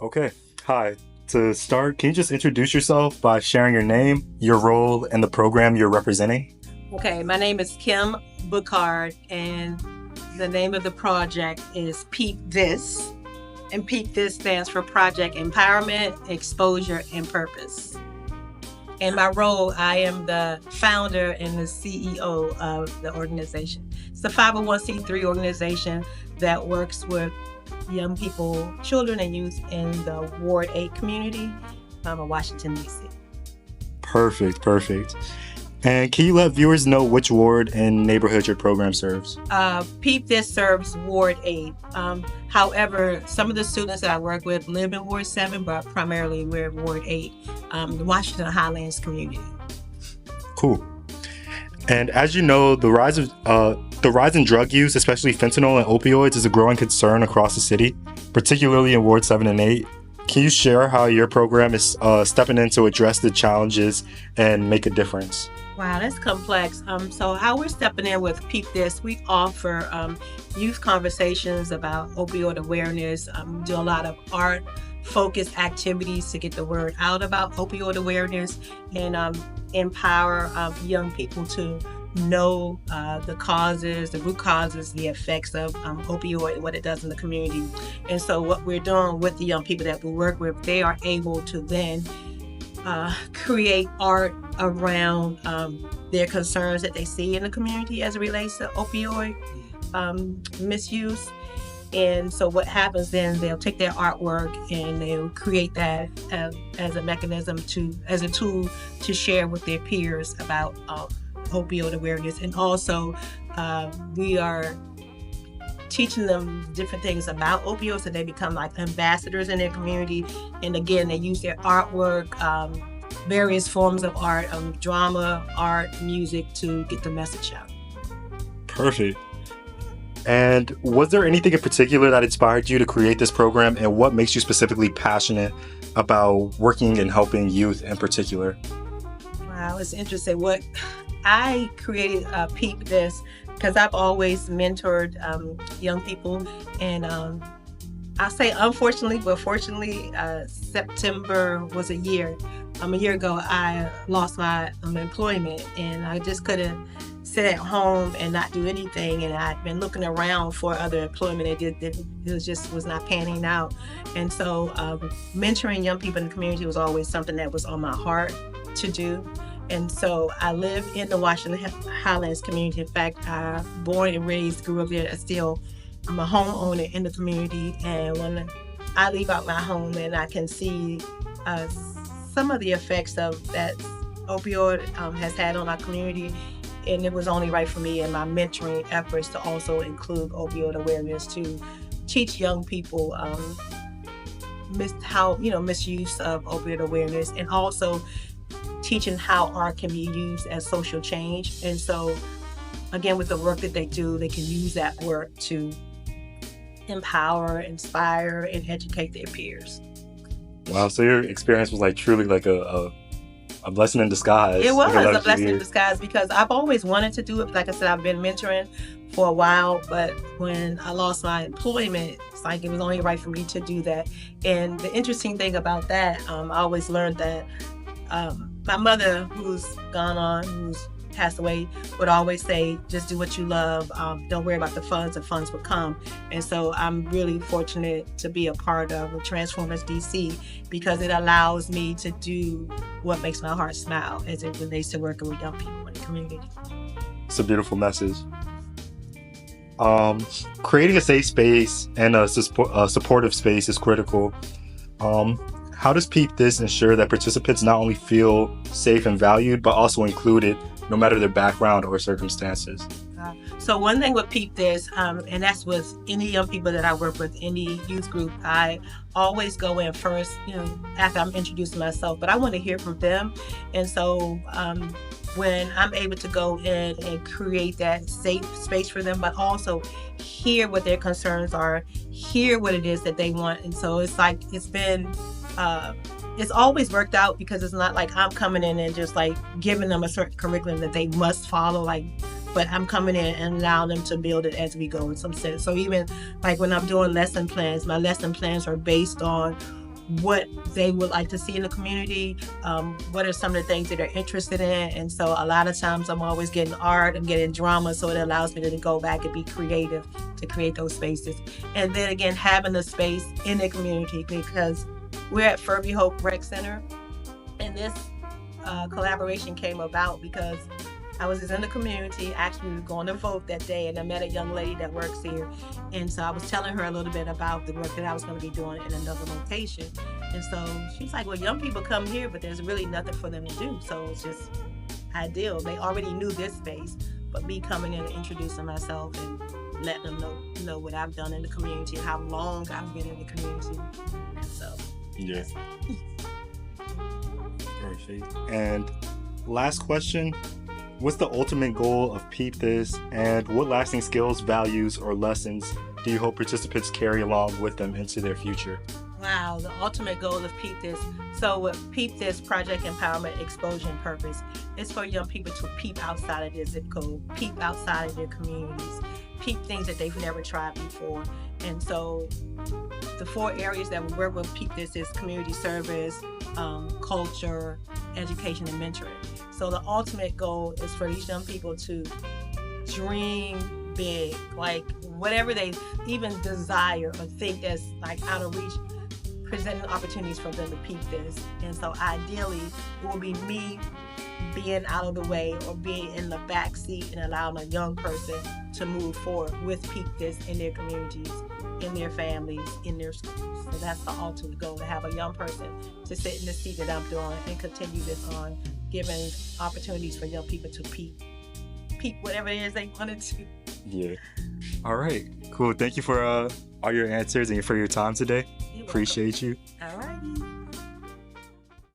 Okay. Hi. To start, can you just introduce yourself by sharing your name, your role, and the program you're representing? Okay, my name is Kim Bookard, and the name of the project is PEEP THIS. And PEEP THIS stands for Project Empowerment, Exposure, and Purpose. In my role, I am the founder and the CEO of the organization. It's a 501c3 organization that works with young people, children, and youth in the Ward 8 community of Washington, D.C. Perfect. And can you let viewers know which ward and neighborhood your program serves? PEEP THIS serves Ward 8. However, some of the students that I work with live in Ward 7, but primarily we're in Ward 8, the Washington Highlands community. Cool. And as you know, the rise in drug use, especially fentanyl and opioids, is a growing concern across the city, particularly in Ward 7 and 8. Can you share how your program is stepping in to address the challenges and make a difference? Wow, that's complex. So how we're stepping in with PEEP THIS, we offer youth conversations about opioid awareness, do a lot of art-focused activities to get the word out about opioid awareness, and empower young people to know the causes, the root causes, the effects of opioid and what it does in the community. And so what we're doing with the young people that we work with, they are able to then create art around their concerns that they see in the community as it relates to opioid misuse. And so what happens then, they'll take their artwork and they'll create that as a mechanism as a tool to share with their peers about opioid awareness. And also we are teaching them different things about opioids, so they become like ambassadors in their community. And again, they use their artwork, various forms of art, drama, art, music to get the message out. Perfect. And was there anything in particular that inspired you to create this program, and what makes you specifically passionate about working and helping youth in particular? Wow, it's interesting. What I created PEEP THIS because I've always mentored young people, and I'll say unfortunately, but fortunately, September was a year ago, I lost my employment, and I just couldn't sit at home and not do anything. And I'd been looking around for other employment. It was not panning out. And so mentoring young people in the community was always something that was on my heart to do. And so I live in the Washington Highlands community. In fact, I born and raised, grew up there. I'm a homeowner in the community. And when I leave out my home and I can see some of the effects of that opioid has had on our community, and it was only right for me in my mentoring efforts to also include opioid awareness, to teach young people misuse of opioid awareness, and also teaching how art can be used as social change. And so again, with the work that they do, they can use that work to empower, inspire, and educate their peers. Wow, so your experience was like truly like a blessing in disguise. It was a blessing in disguise because I've always wanted to do it. Like I said, I've been mentoring for a while, but when I lost my employment, it's like it was only right for me to do that. And the interesting thing about that, I always learned that my mother, who's passed away, would always say, just do what you love. Don't worry about the funds will come. And so I'm really fortunate to be a part of Transformers DC because it allows me to do what makes my heart smile as it relates to working with young people in the community. It's a beautiful message. Creating a safe space and a supportive space is critical. How does PEEP THIS ensure that participants not only feel safe and valued, but also included, no matter their background or circumstances? So one thing with PEEP THIS, and that's with any young people that I work with, any youth group, I always go in first, after I'm introducing myself, but I want to hear from them. And so when I'm able to go in and create that safe space for them, but also hear what their concerns are, hear what it is that they want. And so it's like, it's always worked out because it's not like I'm coming in and just like giving them a certain curriculum that they must follow, but I'm coming in and allowing them to build it as we go in some sense. So even like when I'm doing lesson plans, my lesson plans are based on what they would like to see in the community, what are some of the things that they're interested in. And so a lot of times I'm always getting art, I'm getting drama, so it allows me to go back and be creative to create those spaces. And then again, having a space in the community, because we're at Furby Hope Rec Center, and this collaboration came about because I was just in the community, actually going to vote that day, and I met a young lady that works here. And so I was telling her a little bit about the work that I was going to be doing in another location. And so she's like, well, young people come here, but there's really nothing for them to do. So it's just ideal. They already knew this space, but me coming in and introducing myself and letting them know what I've done in the community, how long I've been in the community. So, yeah. Perfect. And last question. What's the ultimate goal of PEEP This, and what lasting skills, values, or lessons do you hope participants carry along with them into their future? Wow, the ultimate goal of PEEP This. So with PEEP This, Project Empowerment, Exposure, and Purpose, it's for young people to peep outside of their zip code, peep outside of their communities, peep things that they've never tried before. And so the 4 areas that we work with PEEP This is community service, culture, education, and mentoring. So the ultimate goal is for these young people to dream big, like whatever they even desire or think that's like out of reach, presenting opportunities for them to PEEP This. And so ideally, it will be me being out of the way or being in the back seat and allowing a young person to move forward with PEEP This in their communities, in their families, in their schools. So that's the ultimate goal, to have a young person to sit in the seat that I'm doing and continue this on, giving opportunities for young people to peep whatever it is they wanted to. Yeah. All right. Cool. Thank you for all your answers and for your time today. You're Appreciate you. welcome. All right.